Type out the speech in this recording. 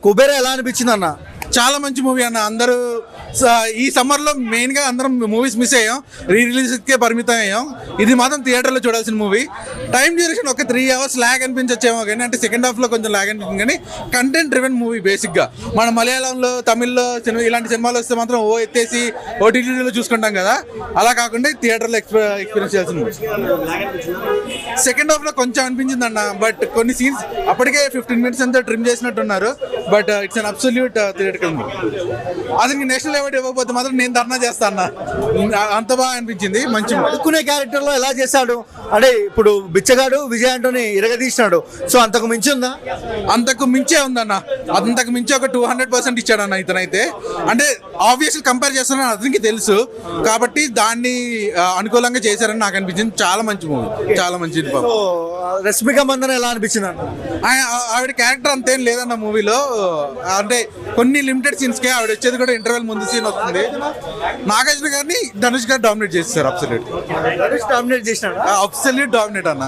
కుబేరా ఎలా అనిపించింది అన్న? చాలా మంచి మూవీ అన్న. అందరూ ఈ సమ్మర్లో మెయిన్గా అందరం మూవీస్ మిస్ అయ్యాం, రిలీజ్కే పరిమితం అయ్యాం. ఇది మాత్రం థియేటర్లో చూడాల్సిన మూవీ. టైం డ్యూరేషన్ ఒక 3 hours ల్యాగ్ అనిపించచ్చేమో కానీ, అంటే సెకండ్ హాఫ్లో కొంచెం ల్యాగ్ అనిపించింది కానీ కంటెంట్ డ్రివెన్ మూవీ బేసిక్గా. మన మలయాళంలో, తమిళ్లో ఇలాంటి సినిమాలు వస్తే మాత్రం ఎత్తేసి ఓటీటీలో చూసుకుంటాం కదా, అలా కాకుండా థియేటర్లో ఎక్స్పీరియన్స్ చేయాల్సిన మూవీ. సెకండ్ హాఫ్లో కొంచెం అనిపించింది అన్న, బట్ కొన్ని సీన్స్ అప్పటికే 15 minutes అంతా ట్రిమ్ చేసినట్టున్నారు. But it's an absolute theatrical movie. అది నేషనల్ అవార్డు ఇవ్వకపోతే మాత్రం నేను ధర్నా చేస్తా అన్న, అంత బాగా అనిపించింది. మంచి అనుకునే క్యారెక్టర్లో ఎలా చేశాడు అంటే, ఇప్పుడు బిచ్చగాడు విజయ్ ఆంటోని ఇరగదీసినాడు, సో అంతకు మించి ఉందా? అంతకు మించే ఉందన్న. అంతకు మించి ఒక 200% ఇచ్చాడన్న ఇతనైతే. అంటే ఆబ్వియస్లీ కంపేర్ చేస్తానని అతనికి తెలుసు కాబట్టి దాన్ని అనుకూలంగా చేశారని నాకు అనిపించింది. చాలా మంచి మూవీ, చాలా మంచిది. సో రష్మిక మందన ఎలా అనిపించింది అన్న? ఆవిడ క్యారెక్టర్ అంతేం లేదన్న మూవీలో. అంటే కొన్ని లిమిటెడ్ సీన్స్కే ఆవిడ వచ్చేది కూడా ఇంటర్వెల్ ముందు సీన్ వస్తుంది. నాగార్జున గారిని ధనుష్ గారు డామినేట్ చేస్తారు. అబ్సల్యూట్ డామినేట్ చేసినాడు. అబ్సల్యూట్ డామినేట్ అన్న.